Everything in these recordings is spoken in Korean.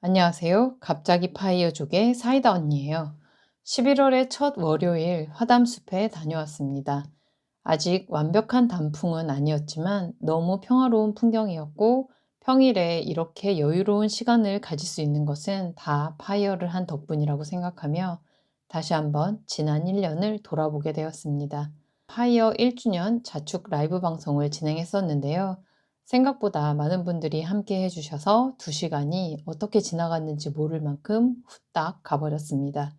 안녕하세요. 갑자기 파이어족의 사이다 언니예요. 11월의 첫 월요일 화담숲에 다녀왔습니다. 아직 완벽한 단풍은 아니었지만 너무 평화로운 풍경이었고 평일에 이렇게 여유로운 시간을 가질 수 있는 것은 다 파이어를 한 덕분이라고 생각하며 다시 한번 지난 1년을 돌아보게 되었습니다. 파이어 1주년 자축 라이브 방송을 진행했었는데요. 생각보다 많은 분들이 함께 해주셔서 2시간이 어떻게 지나갔는지 모를 만큼 후딱 가버렸습니다.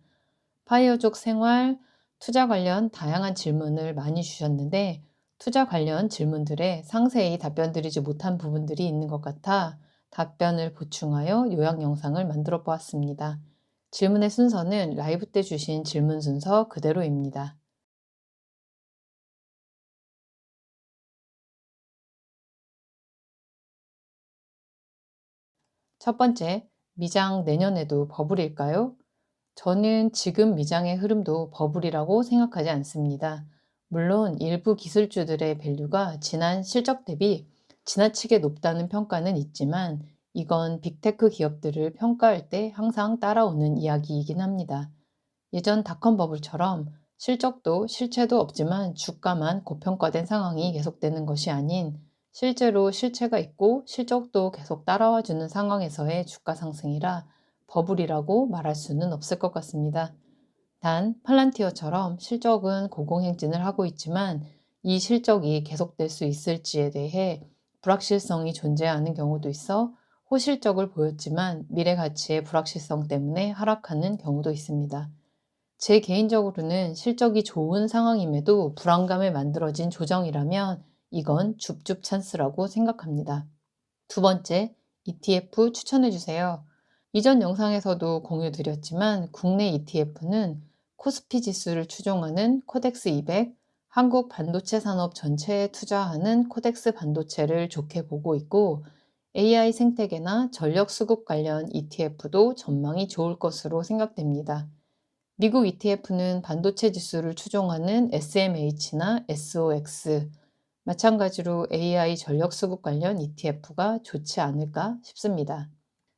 파이어족 생활, 투자 관련 다양한 질문을 많이 주셨는데 투자 관련 질문들에 상세히 답변드리지 못한 부분들이 있는 것 같아 답변을 보충하여 요약 영상을 만들어 보았습니다. 질문의 순서는 라이브 때 주신 질문 순서 그대로입니다. 첫 번째, 미장 내년에도 버블일까요? 저는 지금 미장의 흐름도 버블이라고 생각하지 않습니다. 물론 일부 기술주들의 밸류가 지난 실적 대비 지나치게 높다는 평가는 있지만 이건 빅테크 기업들을 평가할 때 항상 따라오는 이야기이긴 합니다. 예전 닷컴 버블처럼 실적도 실체도 없지만 주가만 고평가된 상황이 계속되는 것이 아닌 실제로 실체가 있고 실적도 계속 따라와 주는 상황에서의 주가 상승이라 버블이라고 말할 수는 없을 것 같습니다. 단 팔란티어처럼 실적은 고공행진을 하고 있지만 이 실적이 계속될 수 있을지에 대해 불확실성이 존재하는 경우도 있어 호실적을 보였지만 미래 가치의 불확실성 때문에 하락하는 경우도 있습니다. 제 개인적으로는 실적이 좋은 상황임에도 불안감에 만들어진 조정이라면 이건 줍줍 찬스라고 생각합니다. 두 번째, ETF 추천해 주세요. 이전 영상에서도 공유 드렸지만 국내 ETF는 코스피 지수를 추종하는 코덱스 200, 한국 반도체 산업 전체에 투자하는 코덱스 반도체를 좋게 보고 있고 AI 생태계나 전력 수급 관련 ETF도 전망이 좋을 것으로 생각됩니다. 미국 ETF는 반도체 지수를 추종하는 SMH나 SOX, 마찬가지로 AI 전력 수급 관련 ETF가 좋지 않을까 싶습니다.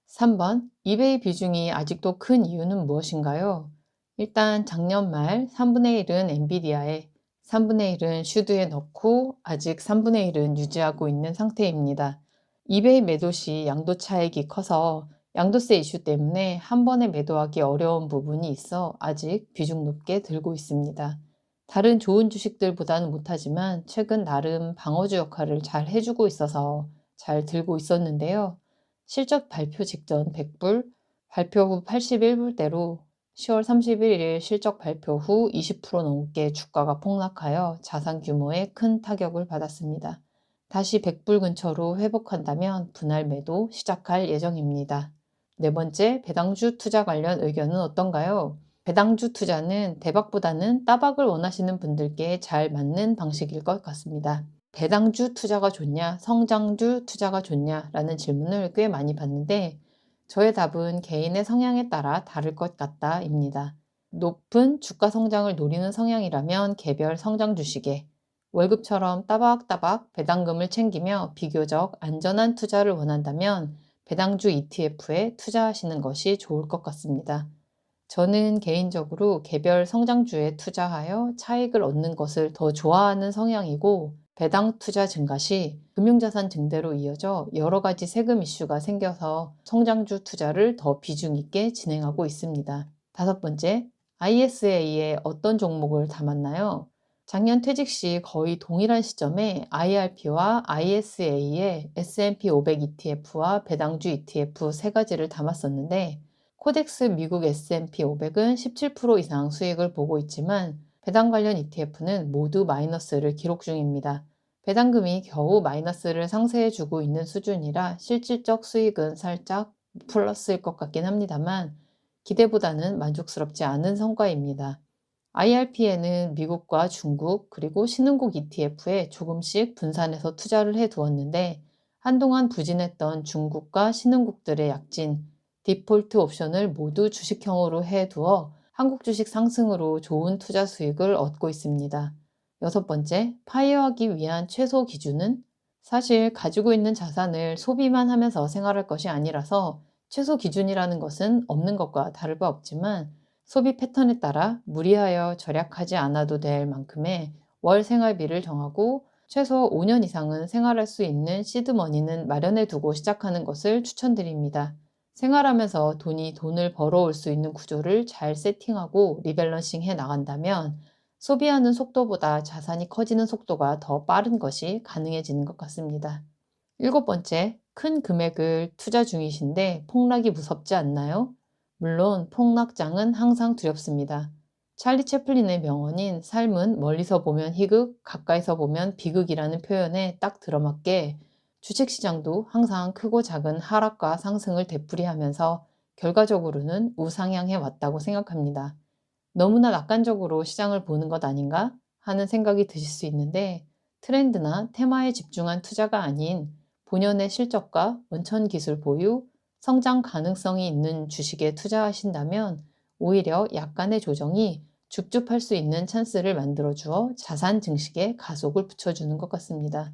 3번, 이베이 비중이 아직도 큰 이유는 무엇인가요? 일단 작년 말 3분의 1은 엔비디아에, 3분의 1은 슈드에 넣고 아직 3분의 1은 유지하고 있는 상태입니다. 이베이 매도 시 양도 차익이 커서 양도세 이슈 때문에 한 번에 매도하기 어려운 부분이 있어 아직 비중 높게 들고 있습니다. 다른 좋은 주식들보다는 못하지만 최근 나름 방어주 역할을 잘 해주고 있어서 잘 들고 있었는데요. 실적 발표 직전 100불, 발표 후 81불대로 10월 31일 실적 발표 후 20% 넘게 주가가 폭락하여 자산 규모에 큰 타격을 받았습니다. 다시 100불 근처로 회복한다면 분할 매도 시작할 예정입니다. 네 번째, 배당주 투자 관련 의견은 어떤가요? 배당주 투자는 대박보다는 따박을 원하시는 분들께 잘 맞는 방식일 것 같습니다. 배당주 투자가 좋냐, 성장주 투자가 좋냐 라는 질문을 꽤 많이 받는데 저의 답은 개인의 성향에 따라 다를 것 같다입니다. 높은 주가 성장을 노리는 성향이라면 개별 성장 주식에 월급처럼 따박따박 배당금을 챙기며 비교적 안전한 투자를 원한다면 배당주 ETF에 투자하시는 것이 좋을 것 같습니다. 저는 개인적으로 개별 성장주에 투자하여 차익을 얻는 것을 더 좋아하는 성향이고 배당 투자 증가 시 금융자산 증대로 이어져 여러 가지 세금 이슈가 생겨서 성장주 투자를 더 비중 있게 진행하고 있습니다. 다섯 번째, ISA에 어떤 종목을 담았나요? 작년 퇴직 시 거의 동일한 시점에 IRP와 ISA에 S&P 500 ETF와 배당주 ETF 세 가지를 담았었는데 코덱스 미국 S&P 500은 17% 이상 수익을 보고 있지만 배당 관련 ETF는 모두 마이너스를 기록 중입니다. 배당금이 겨우 마이너스를 상쇄해주고 있는 수준이라 실질적 수익은 살짝 플러스일 것 같긴 합니다만 기대보다는 만족스럽지 않은 성과입니다. IRP에는 미국과 중국 그리고 신흥국 ETF에 조금씩 분산해서 투자를 해두었는데 한동안 부진했던 중국과 신흥국들의 약진, 디폴트 옵션을 모두 주식형으로 해두어 한국 주식 상승으로 좋은 투자 수익을 얻고 있습니다. 여섯 번째, 파이어하기 위한 최소 기준은 사실 가지고 있는 자산을 소비만 하면서 생활할 것이 아니라서 최소 기준이라는 것은 없는 것과 다를 바 없지만 소비 패턴에 따라 무리하여 절약하지 않아도 될 만큼의 월 생활비를 정하고 최소 5년 이상은 생활할 수 있는 시드머니는 마련해 두고 시작하는 것을 추천드립니다. 생활하면서 돈을 벌어올 수 있는 구조를 잘 세팅하고 리밸런싱 해 나간다면 소비하는 속도보다 자산이 커지는 속도가 더 빠른 것이 가능해지는 것 같습니다. 일곱 번째, 큰 금액을 투자 중이신데 폭락이 무섭지 않나요? 물론 폭락장은 항상 두렵습니다. 찰리 채플린의 명언인 삶은 멀리서 보면 희극, 가까이서 보면 비극이라는 표현에 딱 들어맞게 주식시장도 항상 크고 작은 하락과 상승을 되풀이하면서 결과적으로는 우상향해 왔다고 생각합니다. 너무나 낙관적으로 시장을 보는 것 아닌가 하는 생각이 드실 수 있는데 트렌드나 테마에 집중한 투자가 아닌 본연의 실적과 원천 기술 보유, 성장 가능성이 있는 주식에 투자하신다면 오히려 약간의 조정이 줍줍할 수 있는 찬스를 만들어 주어 자산 증식에 가속을 붙여주는 것 같습니다.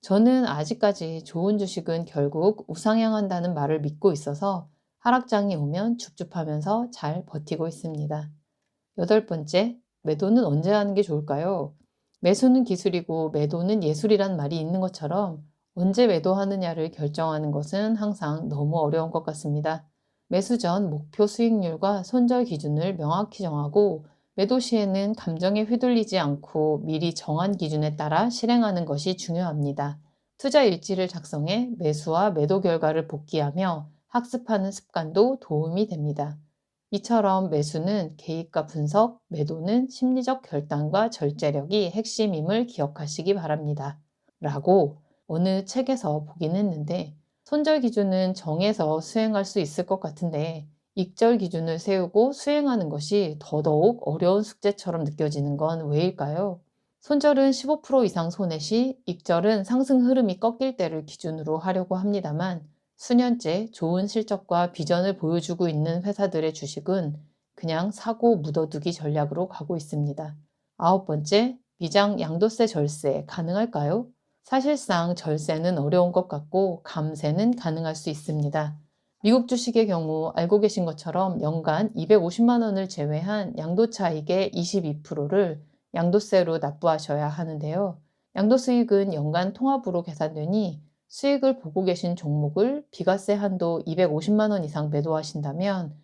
저는 아직까지 좋은 주식은 결국 우상향한다는 말을 믿고 있어서 하락장이 오면 줍줍하면서 잘 버티고 있습니다. 여덟 번째, 매도는 언제 하는 게 좋을까요? 매수는 기술이고 매도는 예술이란 말이 있는 것처럼 언제 매도하느냐를 결정하는 것은 항상 너무 어려운 것 같습니다. 매수 전 목표 수익률과 손절 기준을 명확히 정하고 매도 시에는 감정에 휘둘리지 않고 미리 정한 기준에 따라 실행하는 것이 중요합니다. 투자 일지를 작성해 매수와 매도 결과를 복기하며 학습하는 습관도 도움이 됩니다. 이처럼 매수는 개입과 분석, 매도는 심리적 결단과 절제력이 핵심임을 기억하시기 바랍니다. 라고 어느 책에서 보긴 했는데 손절 기준은 정해서 수행할 수 있을 것 같은데 익절 기준을 세우고 수행하는 것이 더더욱 어려운 숙제처럼 느껴지는 건 왜일까요? 손절은 15% 이상 손해 시 익절은 상승 흐름이 꺾일 때를 기준으로 하려고 합니다만 수년째 좋은 실적과 비전을 보여주고 있는 회사들의 주식은 그냥 사고 묻어두기 전략으로 가고 있습니다. 아홉 번째, 미장 양도세 절세 가능할까요? 사실상 절세는 어려운 것 같고 감세는 가능할 수 있습니다. 미국 주식의 경우 알고 계신 것처럼 연간 250만 원을 제외한 양도차익의 22%를 양도세로 납부하셔야 하는데요. 양도수익은 연간 통합으로 계산되니 수익을 보고 계신 종목을 비과세 한도 250만 원 이상 매도하신다면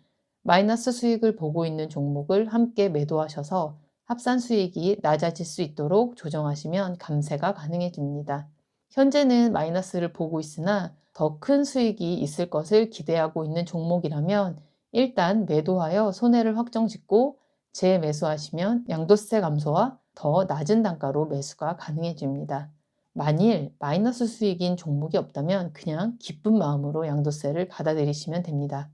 마이너스 수익을 보고 있는 종목을 함께 매도하셔서 합산 수익이 낮아질 수 있도록 조정하시면 감세가 가능해집니다. 현재는 마이너스를 보고 있으나 더 큰 수익이 있을 것을 기대하고 있는 종목이라면 일단 매도하여 손해를 확정짓고 재매수하시면 양도세 감소와 더 낮은 단가로 매수가 가능해집니다. 만일 마이너스 수익인 종목이 없다면 그냥 기쁜 마음으로 양도세를 받아들이시면 됩니다.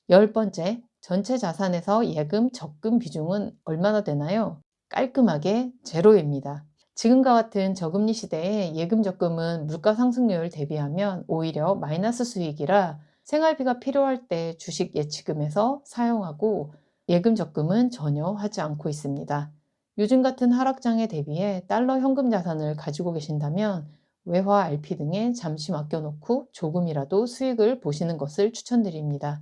열 번째, 전체 자산에서 예금, 적금 비중은 얼마나 되나요? 깔끔하게 제로입니다. 지금과 같은 저금리 시대에 예금, 적금은 물가 상승률 대비하면 오히려 마이너스 수익이라 생활비가 필요할 때 주식 예치금에서 사용하고 예금, 적금은 전혀 하지 않고 있습니다. 요즘 같은 하락장에 대비해 달러 현금 자산을 가지고 계신다면 외화 RP 등에 잠시 맡겨놓고 조금이라도 수익을 보시는 것을 추천드립니다.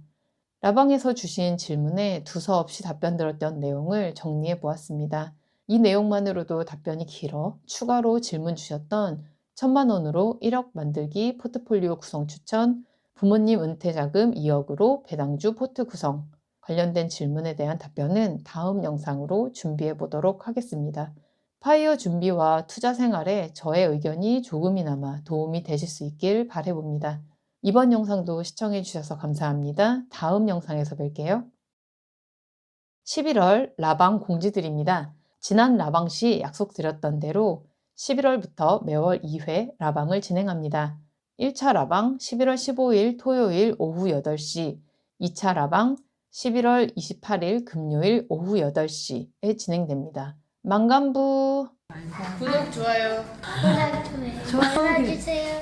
라방에서 주신 질문에 두서없이 답변 들었던 내용을 정리해 보았습니다. 이 내용만으로도 답변이 길어 추가로 질문 주셨던 1,000만 원으로 1억 만들기 포트폴리오 구성 추천, 부모님 은퇴자금 2억으로 배당주 포트 구성 관련된 질문에 대한 답변은 다음 영상으로 준비해 보도록 하겠습니다. 파이어 준비와 투자 생활에 저의 의견이 조금이나마 도움이 되실 수 있길 바라봅니다. 이번 영상도 시청해 주셔서 감사합니다. 다음 영상에서 뵐게요. 11월 라방 공지드립니다. 지난 라방 시 약속드렸던 대로 11월부터 매월 2회 라방을 진행합니다. 1차 라방 11월 15일 토요일 오후 8시, 2차 라방 11월 28일 금요일 오후 8시에 진행됩니다. 만간부! 구독, 좋아요. 좋아요 눌러주세요.